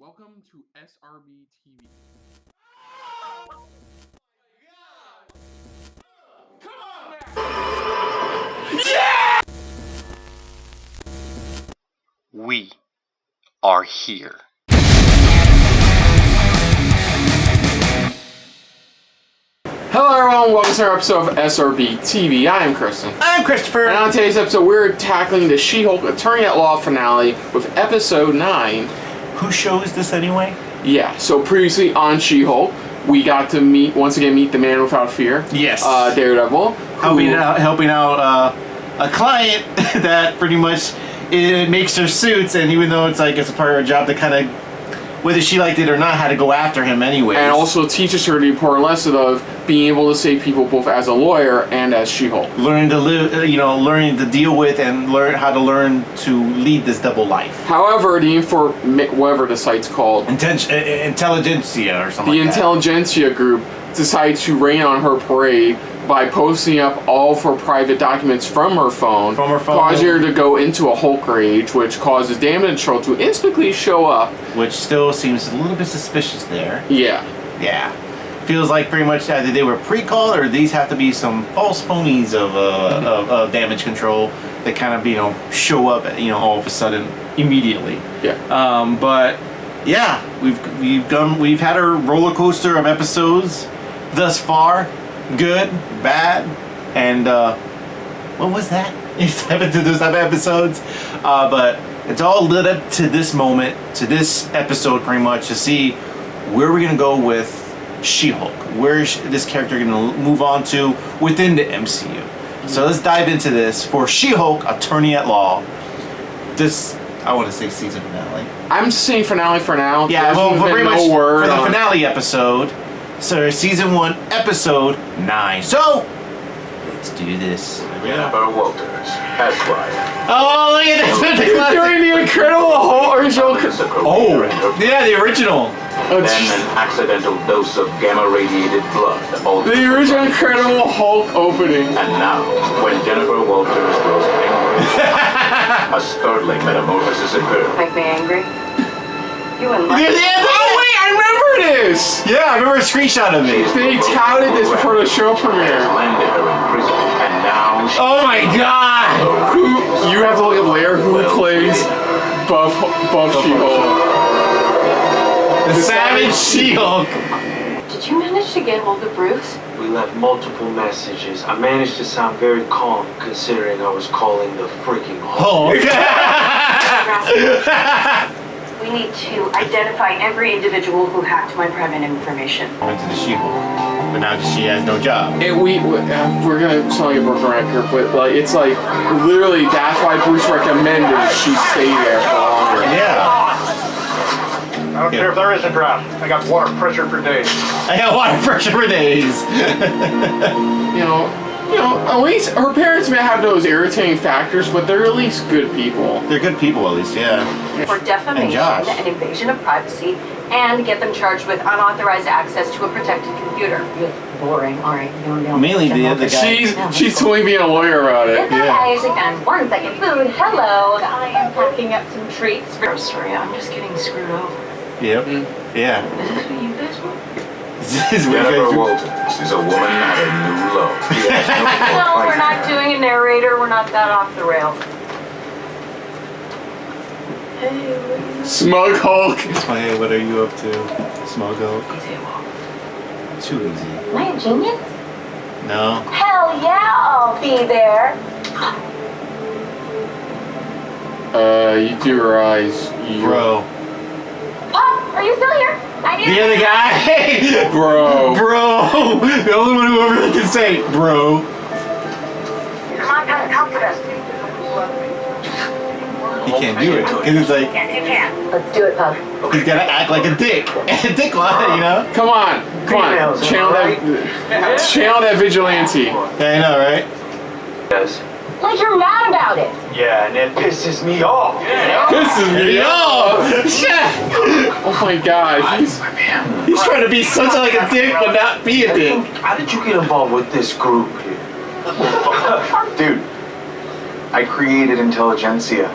Welcome to SRB TV. Come on now! Yeah! We are here. Hello everyone, welcome to our episode of SRB TV. I am Kristen. I'm Christopher. And on today's episode, we're tackling the She-Hulk Attorney at Law finale with episode 9. Whose show is this anyway? Yeah, so previously on She-Hulk, we got to meet the man without fear. Yes. Daredevil. Helping out a client that pretty much makes her suits, and even though it's a part of her job to kind of, whether she liked it or not, had to go after him anyway. And also teaches her the important lesson of being able to save people both as a lawyer and as She-Hulk. Learning to live, learning to deal with and learn how to lead this double life. However, whatever the site's called, Intelligentsia or something. The like that. Intelligentsia group decided to rain on her parade by posting up all of her private documents from her phone, causing her to go into a Hulk rage, which causes Damage Control to instantly show up. Which still seems a little bit suspicious there. Yeah. Yeah. Feels like pretty much either they were pre-called or these have to be some false phonies of Damage Control that kind of show up all of a sudden immediately. Yeah. But yeah, we've had a roller coaster of episodes thus far. Good, bad, and what was that? It's happened to those type of episodes, but it's all lit up to this moment, to this episode, pretty much to see where we're gonna go with She-Hulk. Where is this character gonna move on to within the MCU? So let's dive into this for She-Hulk Attorney at Law. This, I want to say season finale. I'm saying finale for now. Yeah, well, pretty much for the finale episode. So season 1, episode 9. So let's do this. Jennifer Walters, Esquire. Oh, look at this! During the Incredible Hulk original. Oh, yeah, the original. Then an accidental dose of gamma-radiated blood. The original Incredible Hulk opening. And now, when Jennifer Walters grows angry, a startling metamorphosis occurs. Make me angry? You wouldn't like Oh wait, I remember this! Yeah, I remember a screenshot of it. They touted this before the show premiere. Landed her in prison, and now Oh my god! You have to look up later who plays Buff She-Hulk. The Savage She-Hulk. Did you manage to get hold of Bruce? We left multiple messages. I managed to sound very calm considering I was calling the freaking Hulk. We need to identify every individual who hacked my private information. Went to the She-Hulk, but now she has no job. We're gonna sound like a broken record, but it's like literally that's why Bruce recommended she stay there for longer. Yeah. I don't care if there is a drought. I got water pressure for days. I got water pressure for days. At least her parents may have those irritating factors, but they're at least good people. They're good people, at least, yeah. For defamation and invasion of privacy, and get them charged with unauthorized access to a protected computer. Boring. All right. Mainly the guy. She's totally being a lawyer about it. Guys, and 1 second food. Hello. I am packing up some treats. Oh, sorry, I'm just getting screwed over. Yep. Yeah. Is this what you guys want? Jennifer Walters is a woman at a new low. No, we're not doing a narrator. We're not that off the rails. Hey, Smug Hulk. Hey, what are you up to? Smug Hulk? Too easy. am I a genius? No. Hell yeah, I'll be there. You do realize Bro. Pop, are you still here? I need The other guy? Bro. Bro. The only one who ever can say, bro. Come on, guys, come to this. He can't do it. Because it's like, Yes, you can. Let's do it, Pop. he's gotta act like a dick. Dick line, Come on. Channel that vigilante. Yeah, I know, right? Yes. Like you're mad about it. Yeah, and it pisses me off. Pisses me off. Yeah. Oh my god. He's trying to be such like a dick, but not be a dick. How did you get involved with this group here? Dude, I created Intelligentsia.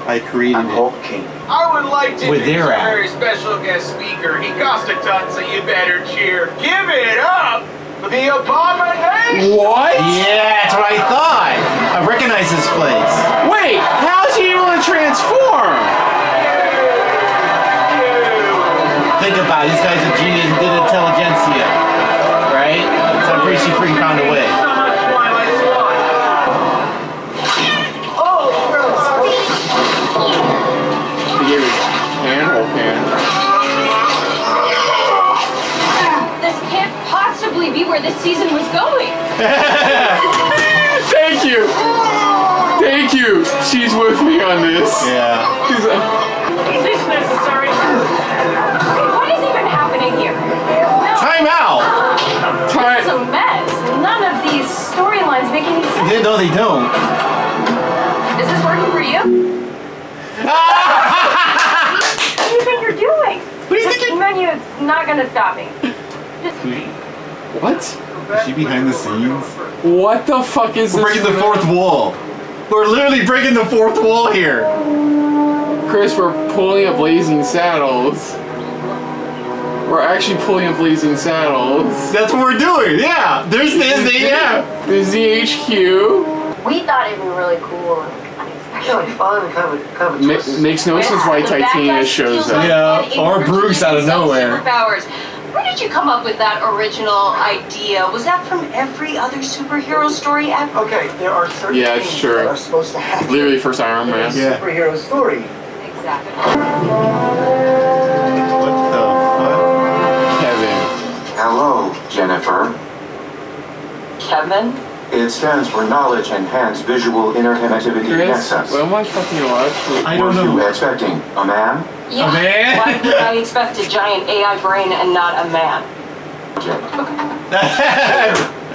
I created I'm it. Hulk King. I would like to Where introduce they're a at. very special guest speaker. He cost a ton, so you better cheer. Give it up for the Abomination! What? Yeah, that's what I thought. I recognize this place. Wait, how's he able to transform? Think about it. This guy's a genius and did intelligentsia, right? So I'm pretty sure he found a way. He gave his handhold hand. This can't possibly be where this season was going. Thank you. Thank you. She's with me on this. Yeah. She's like, Is this necessary? What is even happening here? No, Time out. it's a mess. None of these storylines make any sense. No, they don't. Is this working for you? What do you think you're doing? What do you think This you're- menu is not gonna stop me. Just what? Is she behind the scenes? What the fuck is We're this? breaking the fourth wall. We're literally breaking the fourth wall here. Chris, we're pulling up Blazing Saddles. We're actually pulling up Blazing Saddles. That's what we're doing. Yeah. There's this. Yeah. There's the HQ. we thought it'd be really cool and unexpected. Kind of a twist. Makes no sense why The bad Titania guys shows steal up. Yeah, and or encourage Bruce out of themselves nowhere. Superpowers. Where did you come up with that original idea? Was that from every other superhero story ever? Okay, there are certain Yeah, it's things true. that are supposed to happen. Literally first Iron in a Man. Yeah. superhero story. Exactly. What the fuck? Kevin. Hello, Jennifer. Kevin? It stands for Knowledge Enhanced Visual Interconnectivity Chris, Nexus. what am I fucking watching? I don't Were you know. expecting a man? Yeah. A man? Why would I expect a giant AI brain and not a man?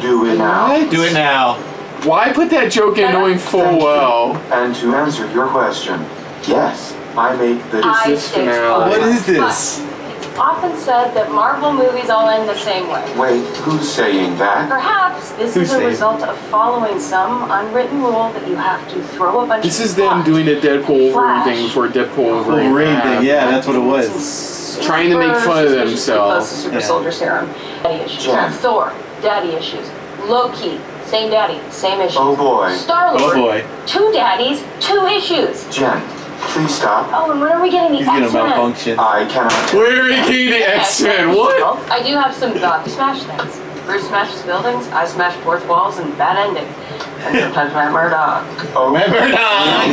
Do it now. Do it now. Why put that joke in knowing full Thank you. well? And to answer your question, yes, I make the I this say it's finale? fine. What is this? But it's often said that Marvel movies all end the same way. Wait, who's saying that? Perhaps this Who's is a saying? result of following some unwritten rule that you have to throw a bunch This of is them plot, doing the Deadpool Wolverine Flash, thing before Deadpool Oh, Wolverine. rain thing. Yeah, that's what it was. some Trying to make fun of super themselves. suspiciously close to Super Yeah. Soldier Serum. Daddy issues. Jen. Thor, daddy issues. Loki, same daddy, same issues. Oh boy. Star-Lord, Oh boy. two daddies, two issues. Jen, please stop. Oh, and when are we getting the He's gonna X-Men? malfunction. I cannot. Where are we the X-Men? What? I do have some smash things. Bruce smashes buildings, I smash fourth walls, and bad endings. And sometimes my Murdoch. Oh, Remember not.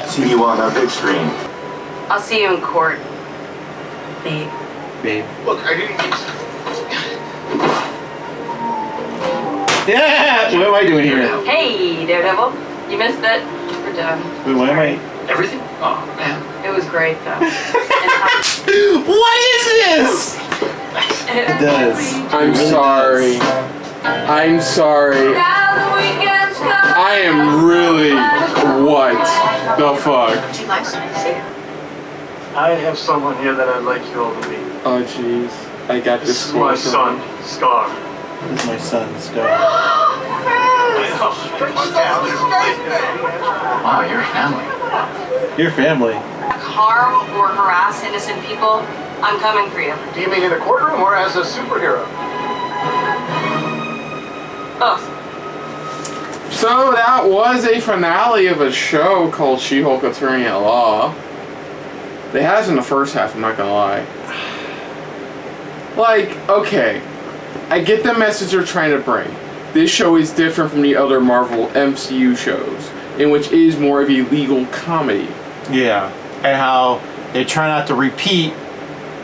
see you on a big screen. I'll see you in court. Babe. Babe. Look, I didn't. Yeah. What am I doing here? Hey, Daredevil. You missed it. We're done. Wait, why am I? Everything? Oh, man. It was great, though. What is this? It does. I'm sorry. I'm sorry. I am really. What the fuck? I have someone here that I'd like you all to meet. Oh jeez. I got This this is my son, Scar. This is my son's guy. Wow, you're family. Your family. Harm or harass innocent people, I'm coming for you. Do you mean in a courtroom or as a superhero? Both. So that was a finale of a show called She-Hulk Attorney at Law. They had us in the first half, I'm not gonna lie. Like, okay, I get the message they're trying to bring. This show is different from the other Marvel MCU shows, in which is more of a legal comedy. Yeah. And how they try not to repeat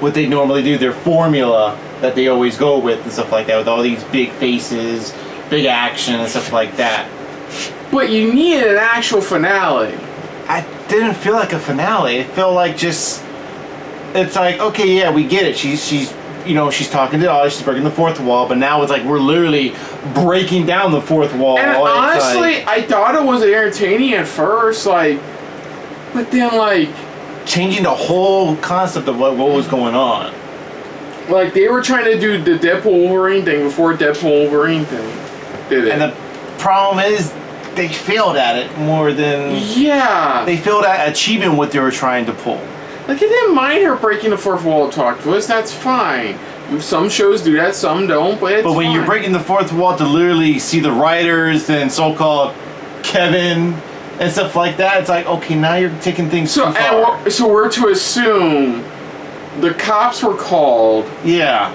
what they normally do, their formula that they always go with and stuff like that, with all these big faces, big action and stuff like that. But you needed an actual finale. I didn't feel like a finale. It felt like just, it's like, okay, yeah, we get it. She's you know, she's talking to us, she's breaking the fourth wall, but now it's like we're literally breaking down the fourth wall. And It's honestly, like I thought it was entertaining at first, like, but then like changing the whole concept of what was going on. Like they were trying to do the Deadpool Wolverine thing before Deadpool Wolverine thing did it. And the problem is, they failed at it more than they failed at achieving what they were trying to pull. Like, I didn't mind her breaking the fourth wall to talk to us. That's fine. Some shows do that, some don't, but it's when fine. you're breaking the fourth wall to literally see the writers and so-called Kevin and stuff like that, it's like, okay, now you're taking things too far. So we're to assume the cops were called. Yeah.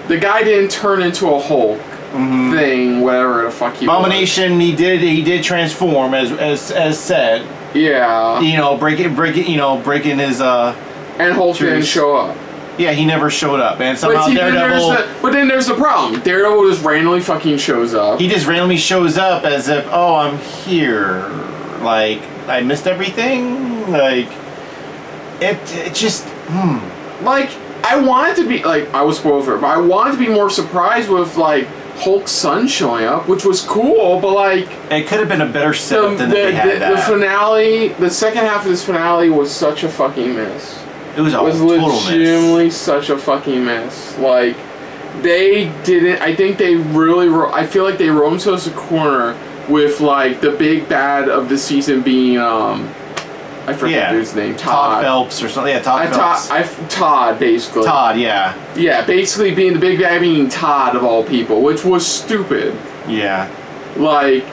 The guy didn't turn into a Hulk thing, whatever the fuck he Abomination, was. he did transform as said. Yeah. You know, breaking his and Hulk didn't show up. Yeah, he never showed up, and somehow Daredevil. But then there's the problem. Daredevil just randomly fucking shows up. He just randomly shows up as if, oh, I'm here. Like, I missed everything. Like, it just. Like, I wanted to be like, I was spoiled for it, but I wanted to be more surprised with like Hulk's son showing up, which was cool, but like it could have been a better setup than they had that. The finale, the second half of this finale was such a fucking miss. It was legitimately such a fucking miss. Like, they didn't. I think they really. I feel like they wrote themselves a corner with like the big bad of the season being I forget his name. Todd Phelps or something. Yeah, Todd Phelps. Todd, basically. Todd, yeah. Yeah, basically being the big bad being Todd of all people, which was stupid. Yeah. Like,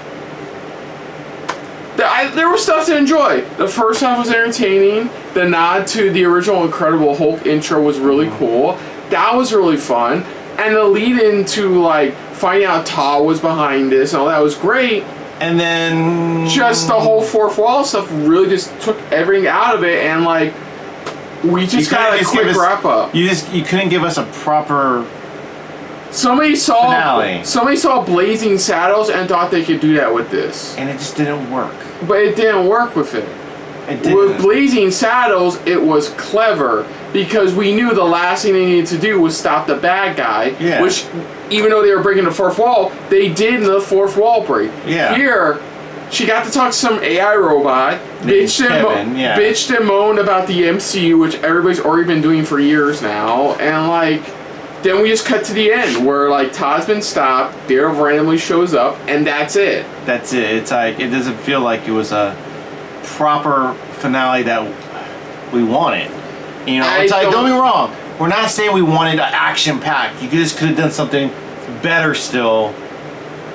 there was stuff to enjoy. The first half was entertaining. The nod to the original Incredible Hulk intro was really cool. That was really fun. And the lead into, like, finding out Todd was behind this and all that was great. And then just the whole fourth wall stuff really just took everything out of it, and like we just got a quick wrap up. You couldn't give us a proper somebody finale. Somebody saw Blazing Saddles and thought they could do that with this, and it just didn't work. But it didn't work with it. It didn't. With Blazing Saddles, it was clever because we knew the last thing they needed to do was stop the bad guy. Yeah. Which, even though they were breaking the fourth wall, they did in the fourth wall break. Yeah. Here, she got to talk to some AI robot, bitched and moaned about the MCU, which everybody's already been doing for years now, and like, then we just cut to the end where like Todd's been stopped, Daredevil randomly shows up, and that's it. That's it. It's like, it doesn't feel like it was a proper finale that we wanted. You know, it's like, don't be wrong. We're not saying we wanted an action-packed. You just could have done something better still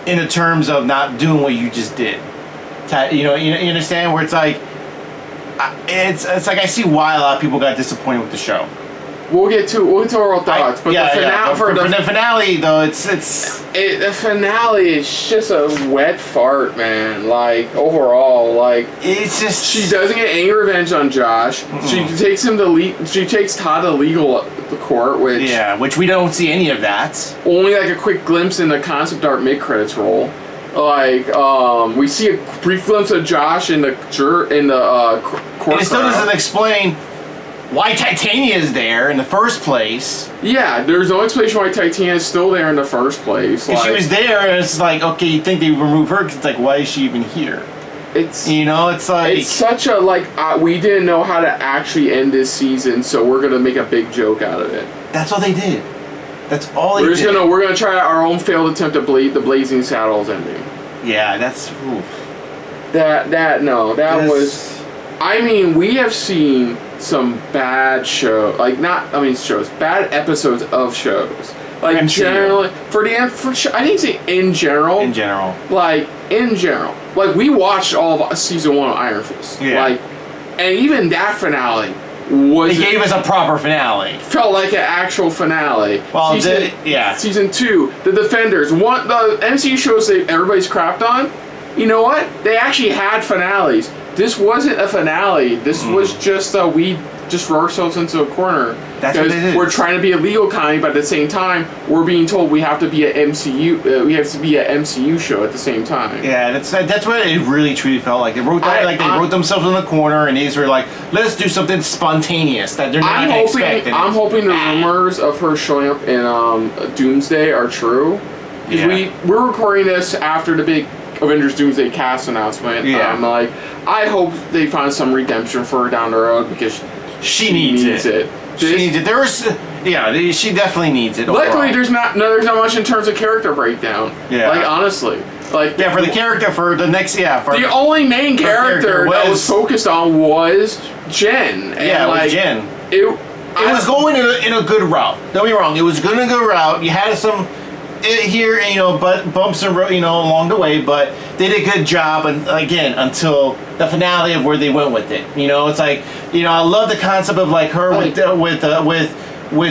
in the terms of not doing what you just did. You understand? Where it's like, it's like I see why a lot of people got disappointed with the show. We'll get to our thoughts, but the finale though, the finale is just a wet fart, man. Like overall, like it's just she doesn't get any revenge on Josh. She takes him to she takes Todd to legal court, which we don't see any of that. Only like a quick glimpse in the concept art mid credits roll. Like we see a brief glimpse of Josh in the court. And it still doesn't explain why Titania is there in the first place. Yeah, there's no explanation why Titania is still there in the first place. If she was there, and it's like, okay, you think they remove her, because it's like, why is she even here? It's like... It's such a, like, we didn't know how to actually end this season, so we're going to make a big joke out of it. That's all they did. That's all they did. We're going to try our own failed attempt at the Blazing Saddles ending. Yeah, that's... Oof. That was... I mean, we have seen some bad bad episodes of shows. Like MCU. Generally, I didn't say in general. In general. Like in general, like we watched all of season 1 of Iron Fist. Yeah. Like, and even that finale was. They gave us a proper finale. Felt like an actual finale. Well, Season 2, the Defenders. The MCU shows that everybody's crapped on. You know what? They actually had finales. This wasn't a finale. This was just we just wrote ourselves into a corner. That's what it is. We're trying to be a legal comedy, but at the same time, we're being told we have to be an MCU. We have to be an MCU show at the same time. Yeah, that's what it really truly felt like. They wrote wrote themselves in the corner, and these were like, let's do something spontaneous that they're not expecting. I'm hoping the rumors of her showing up in Doomsday are true. Yeah. We're recording this after the big Avengers Doomsday cast announcement. Yeah. I hope they find some redemption for her down the road because she needs it. She needs it. She definitely needs it. Luckily, there's not much in terms of character breakdown. Yeah. Like honestly, Like for the character for the next the only main character that was focused on was Jen. And it was Jen. It was going in a good route. Don't be wrong. It was going to go route. You had some here, bumps and along the way, but they did a good job. And again, until the finale of where they went with it. It's like I love the concept of like her with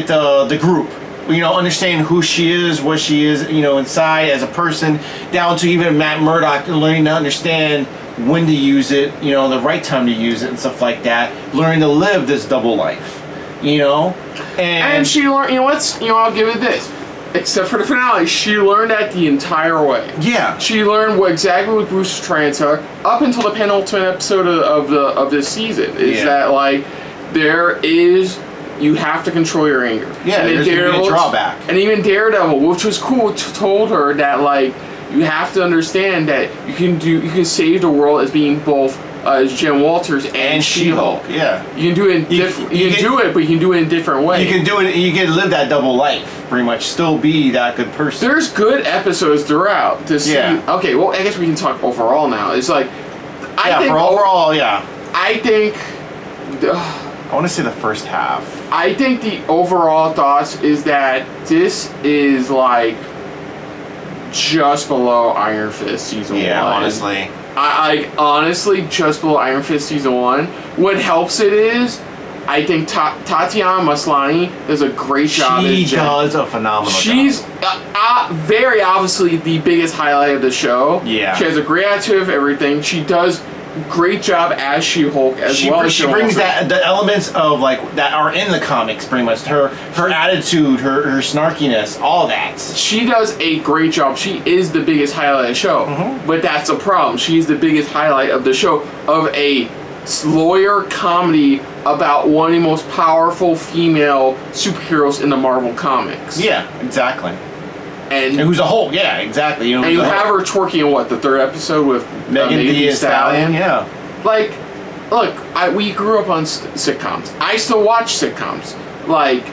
the group. Understanding who she is, what she is, inside as a person, down to even Matt Murdock learning to understand when to use it, the right time to use it and stuff like that. Learning to live this double life, and she learned. I'll give it this. Except for the finale, she learned that the entire way. Yeah. She learned exactly what Bruce was trying to tell her up until the penultimate episode of this season. Is that like you have to control your anger. Yeah, and there's going to be a drawback. And even Daredevil, which was cool, told her that like you have to understand that you can save the world as being both Jen Walters and She-Hulk. Yeah, you can do it. But you can do it in different ways. You can do it. You can live that double life, pretty much. Still be that good person. There's good episodes throughout to see. Yeah. Okay, well, I guess we can talk overall now. It's like I think I want to say the first half. I think the overall thoughts is that this is like just below Iron Fist season 1. Yeah, honestly. Honestly, just below Iron Fist season 1. What helps it is, I think Tatiana Maslany does a great job. She does a phenomenal job. She's very obviously the biggest highlight of the show. Yeah. She has a great attitude of everything. She does great job as She-Hulk as well. She brings the elements of like that are in the comics pretty much. Her attitude, her snarkiness, all that. She does a great job. She is the biggest highlight of the show. Mm-hmm. But that's the problem. She's the biggest highlight of the show of a lawyer comedy about one of the most powerful female superheroes in the Marvel comics. Yeah, exactly. And who's a Hulk? Yeah, exactly. And you have her twerking in the third episode with Megan Thee Stallion. Yeah. Like, look, we grew up on sitcoms. I still watch sitcoms. Like,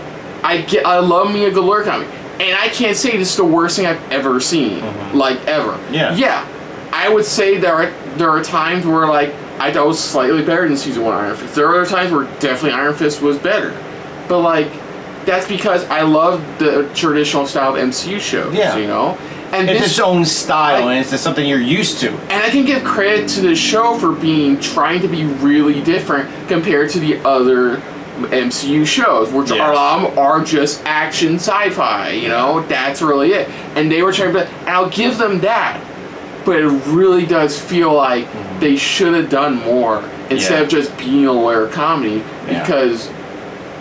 I love me a good lawyer comedy, and I can't say this is the worst thing I've ever seen. Mm-hmm. Like ever. Yeah. Yeah. I would say there are times where like I thought it was slightly better than season 1 Iron Fist. There are other times where definitely Iron Fist was better, but like. That's because I love the traditional style of MCU shows, And it's its own style, and it's just something you're used to. And I can give credit to the show for trying to be really different compared to the other MCU shows, which are just action sci-fi, That's really it. And they were trying to, and I'll give them that, but it really does feel like they should have done more instead of just being a lawyer comedy, because...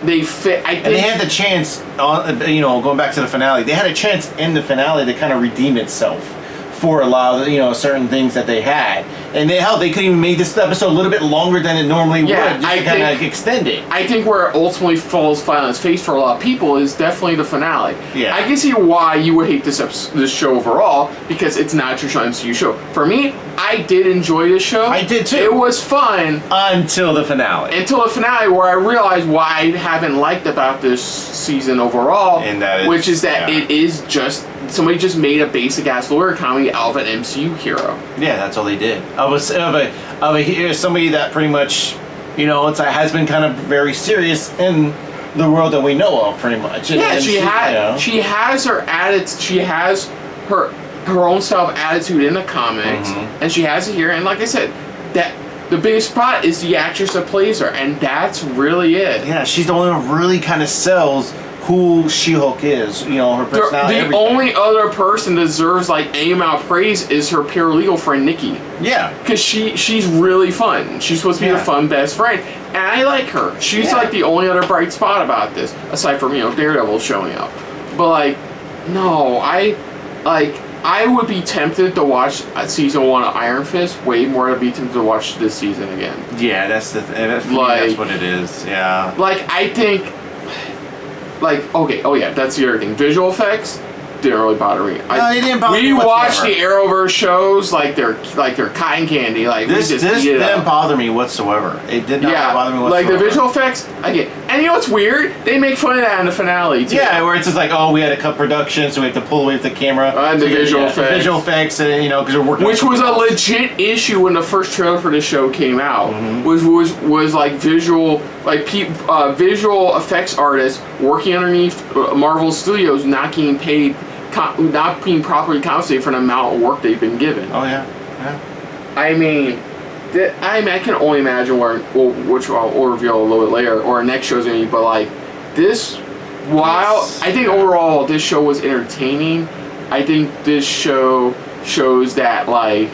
They fit. I think, and they had the chance, going back to the finale. They had a chance in the finale to kind of redeem itself for a lot of certain things that they had, and they could even make this episode a little bit longer than it normally would, just to kind of extend it. I think where it ultimately falls flat on its face for a lot of people is definitely the finale. Yeah, I can see why you would hate this show overall, because it's not a traditional MCU show. For me, I did enjoy this show. I did too. It was fun until the finale. Where I realized why I haven't liked about this season overall, and which is that it is just somebody just made a basic ass lawyer comedy out of an MCU hero. Yeah, that's all they did. Of somebody that pretty much, has been kind of very serious in the world that we know of, pretty much. And she has her attitude. She has her own style of attitude in the comics, and she has it here. And like I said, that the biggest spot is the actress that plays her, and that's really it. Yeah, she's the only one who really kind of sells who She-Hulk is, her personality. The only other person that deserves any amount of praise is her paralegal friend Nikki. Yeah, because she's really fun. She's supposed to be the fun best friend, and I like her. She's the only other bright spot about this, aside from Daredevil showing up. But no, I would be tempted to watch season 1 of Iron Fist way more than I'd be tempted to watch this season again. Yeah, that's that's what it is. Yeah, I think. That's the other thing. Visual effects didn't really bother me. No, they didn't bother me. We watched the Arrowverse shows like they're cotton candy. This didn't bother me whatsoever. It did not bother me whatsoever. The visual effects, And you know what's weird? They make fun of that in the finale too. Yeah, where it's just like, oh, we had to cut production, so we have to pull away the camera. And the visual effects. Visual effects, and because we're working. Which was a legit issue when the first trailer for the show came out. Was like visual effects artists working underneath Marvel Studios not getting paid, not being properly compensated for the amount of work they've been given. Oh yeah. I mean, I can only imagine which I'll reveal a little bit later, or our next show's gonna be. But like this, while I think overall this show was entertaining, I think this show shows that like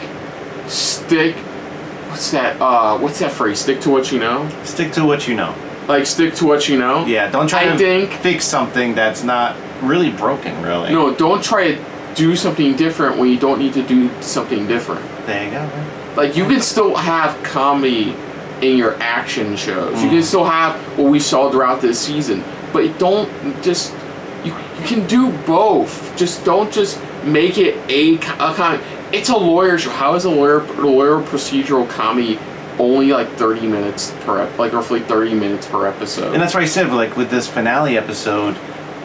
what's that phrase? Stick to what you know. Stick to what you know. Like stick to what you know. Yeah, don't try to fix something that's not really broken. Really. No, don't try to do something different when you don't need to do something different. There you go. Man. Like, you can still have comedy in your action shows. You can still have what we saw throughout this season. But don't just... You can do both. Just don't just make it a comedy. It's a lawyer show. How is a lawyer procedural comedy only like 30 minutes per... Like, roughly 30 minutes per episode? And that's why I said, like, with this finale episode,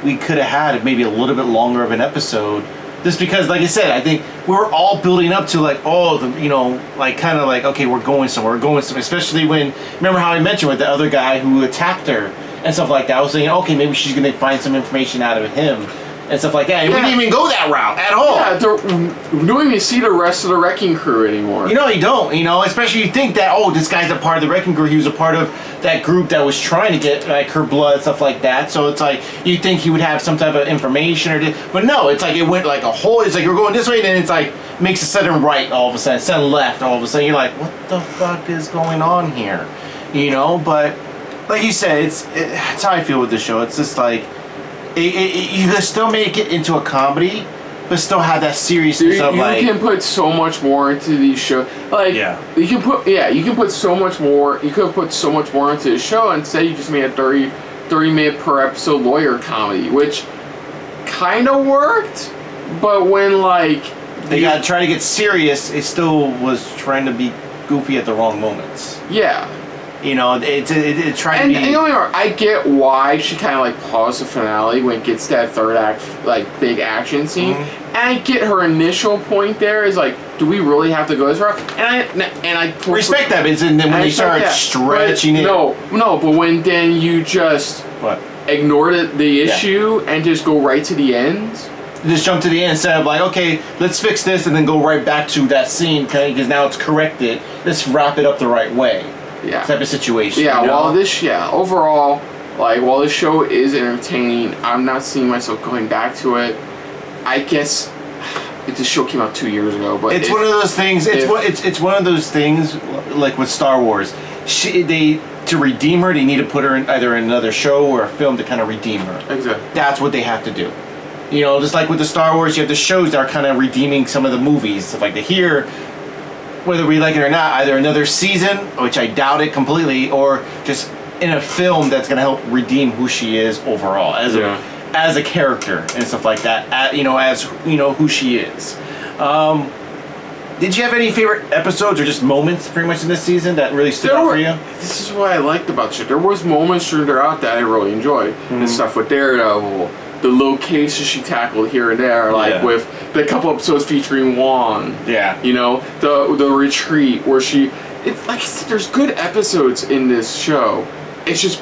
we could have had maybe a little bit longer of an episode. Just because, like I said, I think we're all building up to like, kind of like, okay, we're going somewhere, especially when, remember how I mentioned with the other guy who attacked her and stuff like that. I was thinking, okay, maybe she's going to find some information out of him and stuff like that. And we didn't even go that route at all. Yeah, we don't even see the rest of the Wrecking Crew anymore. You don't, especially you think that, this guy's a part of the Wrecking Crew. He was a part of that group that was trying to get like her blood, stuff like that. So it's like, you think he would have some type of information but no, it's like it went like a whole, it's like you're going this way and then it's like, makes a sudden right all of a sudden, sudden left all of a sudden. You're like, what the fuck is going on here? But like you said, it's how I feel with this show. It's just like, you can still make it into a comedy, but still have that seriousness of like... You can put so much more into these shows. Like, you can put so much more... You could have put so much more into the show, and instead you just made a 30-minute per episode lawyer comedy, which kind of worked, but when, like... They got to try to get serious, it still was trying to be goofy at the wrong moments. Yeah. It tried to be... And I get why she kind of, like, paused the finale when it gets to that third act, like, big action scene. And I get her initial point there is, like, do we really have to go this route? And I respect that, but then when they start stretching it... No, but when then you just... What? Ignore the issue and just go right to the end... Just jump to the end instead of like, okay, let's fix this and then go right back to that scene because now it's corrected. Let's wrap it up the right way. Yeah. Type of situation. Yeah, overall, like, while this show is entertaining, I'm not seeing myself going back to it. I guess this show came out 2 years ago, but it's one of those things. It's one of those things like with Star Wars. To redeem her, they need to put her in either another show or a film to kind of redeem her. Exactly. That's what they have to do. Just like with the Star Wars, you have the shows that are kind of redeeming some of the movies. Stuff like here, whether we like it or not, either another season, which I doubt it completely, or just in a film that's going to help redeem who she is overall as a character and stuff like that. As who she is. Did you have any favorite episodes or just moments pretty much in this season that really stood out for you? This is what I liked about shit. There was moments throughout that I really enjoyed. The stuff with Daredevil, the locations she tackled here and there, like with the couple episodes featuring Juan. Yeah. The retreat where it's like I said, there's good episodes in this show. It's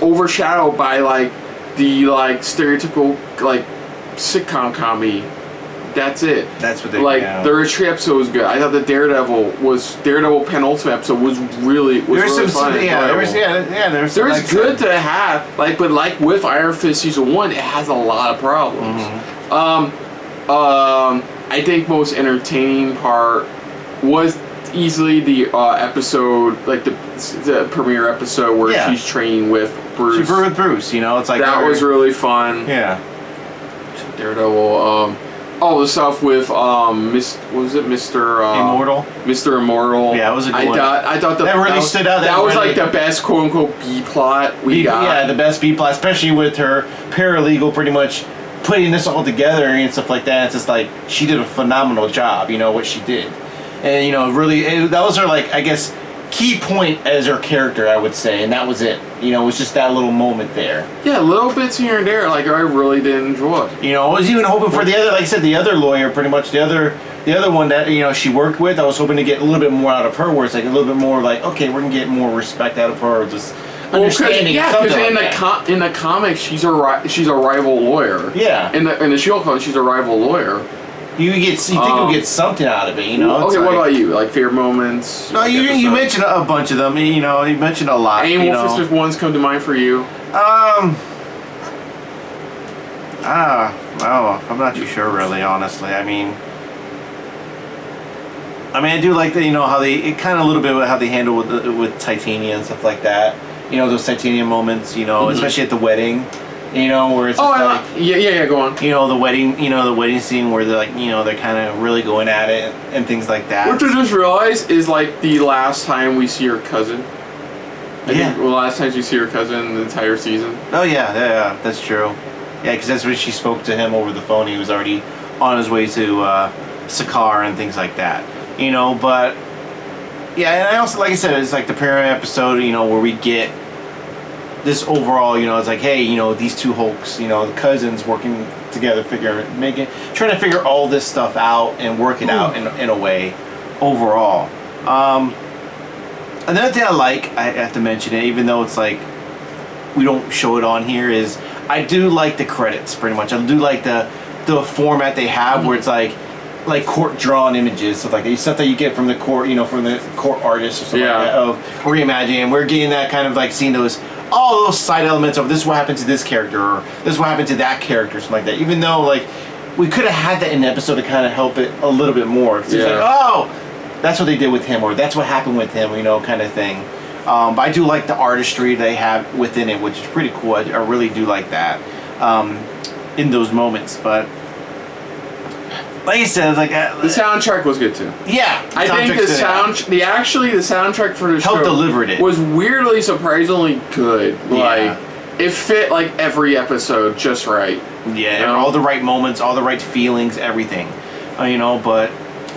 overshadowed by like the like stereotypical like sitcom comedy. That's it. That's what they the retreat episode was good. I thought the Daredevil penultimate episode was really fun. There was good to have but like with Iron Fist season 1, it has a lot of problems. I think most entertaining part was easily the episode, like the premiere episode where she's training with Bruce. She's with Bruce, it's like that was really fun. Yeah. Daredevil. The stuff with Mr. Immortal? Mr. Immortal. Yeah, it was a good one. I thought that really stood out. That was like the best quote unquote B plot we got. Yeah, the best B plot, especially with her paralegal pretty much putting this all together and stuff like that. It's just like she did a phenomenal job, what she did. And really that was her like, I guess, key point as her character, I would say, and that was it. You know, it was just that little moment there. Yeah, little bits here and there, like I really did enjoy. You know, I was even hoping for the other, like I said, the other lawyer, pretty much the other one that, you know, she worked with. I was hoping to get a little bit more out of her, where it's like a little bit more like, okay, we're gonna get more respect out of her, or just understanding. Yeah, because like in the comics, she's a rival lawyer. Yeah. In the She-Hulk comics, she's a rival lawyer. You think you'll get something out of it, you know? Okay, what about you? Like favorite moments? No, you mentioned a bunch of them. You know, you mentioned a lot. Any specific ones come to mind for you? I'm not too sure, really. Honestly, I mean, I do like that. You know how it kind of a little bit how they handle with Titania and stuff like that. You know, those Titanium moments. You know, especially at the wedding. You know, where it's yeah, go on. You know, the wedding scene where they're like, you know, they're kind of really going at it and things like that. Which I just realized is like the last time we see her cousin. I think the last time we see her cousin in the entire season. Oh yeah, that's true. Yeah, because that's when she spoke to him over the phone. He was already on his way to Sakaar and things like that. You know, but yeah, and I also, like I said, it's like the premiere episode, you know, where we get this overall, you know, it's like, hey, you know, these two Hulks, you know, the cousins working together, trying to figure all this stuff out and work it out in a way overall. Another thing I have to mention it, even though it's like we don't show it on here, is I do like the credits pretty much. I do like the format they have where it's like court drawn images, stuff like that, stuff that you get from the court, you know, from the court artists or something like that, of reimagining. And we're getting that kind of like seeing all those side elements of this is what happened to this character, or this is what happened to that character, something like that. Even though like we could have had that in the episode to kind of help it a little bit more. It's like, oh, that's what they did with him, or that's what happened with him, you know, kind of thing. But I do like the artistry they have within it, which is pretty cool. I really do like that in those moments. But like you said, like the soundtrack was good too. Yeah, I think the soundtrack for the show delivered it. Was weirdly surprisingly good. Like it fit like every episode just right. Yeah, you know? All the right moments, all the right feelings, everything. You know, but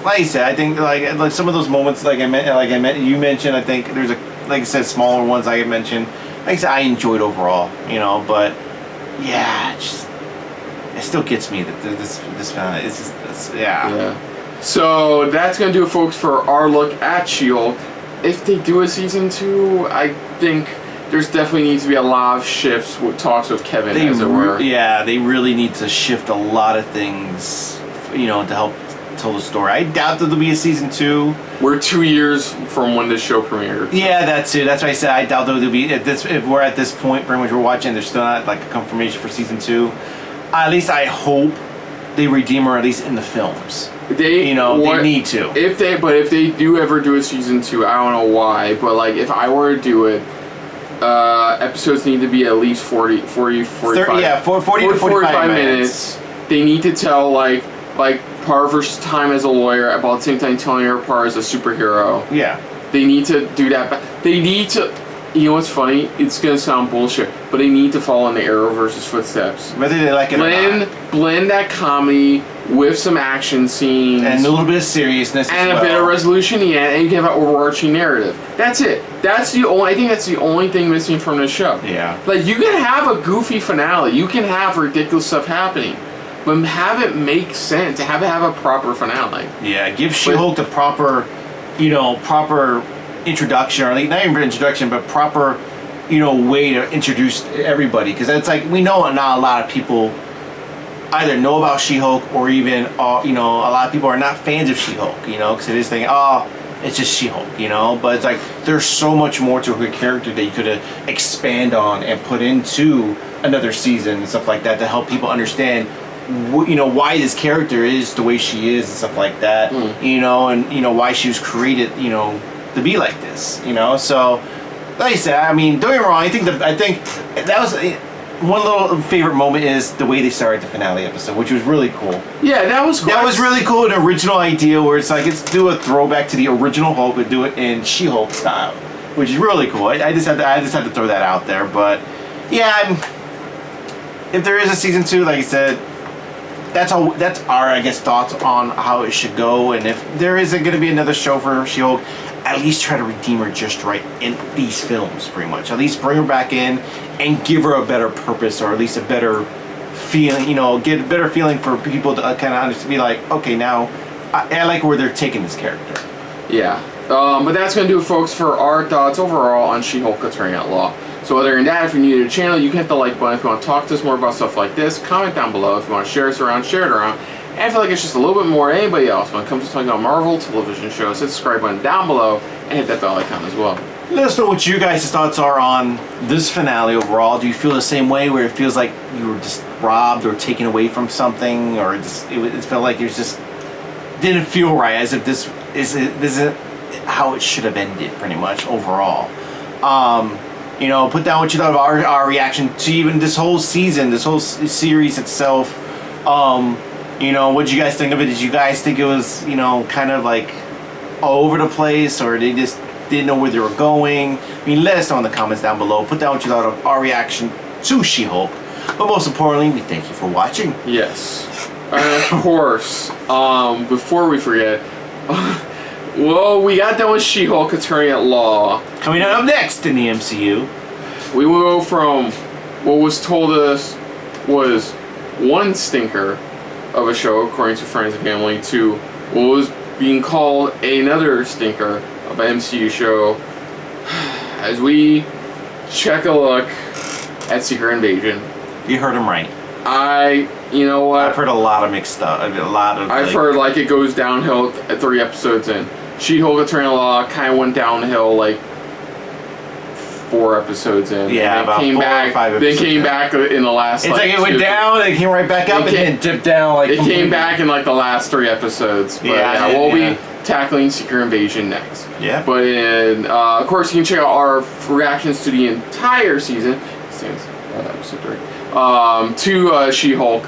like I said, I think like some of those moments, you mentioned. I think there's like I said, smaller ones I had mentioned. Like I said, I enjoyed overall. You know, but yeah, it still gets me that this it's just yeah. So that's gonna do it, folks, for our look at She-Hulk. If they do a season 2, I think there's definitely needs to be a lot of shifts with talks with Kevin, as it were. Yeah, they really need to shift a lot of things, you know, to help tell the story. I doubt that there'll be a season 2. We're 2 years from when this show premiered. Yeah, that's it. That's why I said I doubt there'll be if we're at this point, pretty much we're watching. There's still not like a confirmation for season 2. At least I hope they redeem her, at least in the films. They need to. If they do ever do a season 2, I don't know why, but like if I were to do it, episodes need to be at least 40 to 45 minutes. They need to tell like part of her time as a lawyer, about the same time telling her part as a superhero. Yeah. They need to do that. They need to. You know what's funny? It's gonna sound bullshit, but they need to follow in the Arrowverse's footsteps. Whether they like it or not. Blend that comedy with some action scenes and a little bit of seriousness and a bit of resolution, and you can have an overarching narrative. That's it. I think that's the only thing missing from this show. Yeah. Like you can have a goofy finale, you can have ridiculous stuff happening, but have it make sense. Have it have a proper finale. Yeah. Give She-Hulk the proper introduction, or not even introduction, but proper, way to introduce everybody. Because it's like we know not a lot of people either know about She-Hulk, or even a lot of people are not fans of She-Hulk. Because they just think, it's just She-Hulk. But it's like there's so much more to her character that you could expand on and put into another season and stuff like that to help people understand why this character is the way she is and stuff like that. And why she was created to be like this. So like I said, don't get me wrong, I think that was one little favorite moment is the way they started the finale episode, which was really cool. Yeah, that was cool. That was really cool. An original idea where it's like, let's do a throwback to the original Hulk, but do it in She-Hulk style, which is really cool. I just had to throw that out there. But yeah, if there is a season 2, like I said, that's our thoughts on how it should go, and if there isn't going to be another show for She-Hulk, at least try to redeem her just right in these films, pretty much. At least bring her back in and give her a better purpose, or at least a better feeling, you know, get a better feeling for people to kind of understand, be like, okay, now I like where they're taking this character. Yeah. But that's going to do it, folks, for our thoughts overall on She-Hulk Attorney at Law. So other than that, if you're new to the channel, you can hit the like button. If you want to talk to us more about stuff like this, comment down below. If you want to share us around, share it around. And I feel like it's just a little bit more than anybody else when it comes to talking about Marvel television shows, hit the subscribe button down below and hit that bell icon as well. Let us know what you guys' thoughts are on this finale overall. Do you feel the same way, where it feels like you were just robbed or taken away from something, or it felt like it just didn't feel right, as if this isn't how it should have ended, pretty much overall. You know, put down what you thought of our reaction to even this whole season, this whole series itself. You know, what did you guys think of it? Did you guys think it was, you know, kind of like all over the place, or they just didn't know where they were going? I mean, let us know in the comments down below. Put down what you thought of our reaction to She-Hulk. But most importantly, we thank you for watching. Yes. And of course, before we forget, well, we got done with She-Hulk Attorney at Law. Coming up next in the MCU, we will go from what was told us was one stinker of a show, according to friends and family, to what was being called another stinker of an MCU show, as we check a look at Secret Invasion. you heard him right. You know what? I've heard a lot of mixed stuff. I've heard like it goes downhill at 3 episodes in. She-Hulk Attorney at Law kind of went downhill like 4 episodes in. Yeah, about 4 or 5 episodes. Then came back in the last. It's like it went down, and it came right back up, and then dipped down. Like it came back in like the last 3 episodes. But we'll be tackling Secret Invasion next. Yeah. But of course, you can check out our reactions to the entire season. Since episode 3. To She-Hulk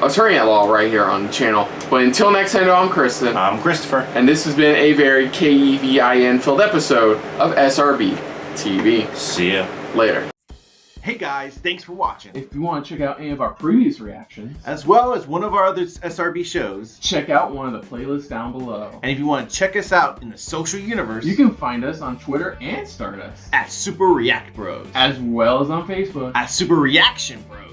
Attorney at Law right here on the channel. But until next time, I'm Kristen. I'm Christopher. And this has been a very KEVIN filled episode of SRB TV. See ya. Later. Hey guys, thanks for watching. If you want to check out any of our previous reactions, as well as one of our other SRB shows, check out one of the playlists down below. And if you want to check us out in the social universe, you can find us on Twitter and Stardust at Super React Bros, as well as on Facebook at Super Reaction Bros.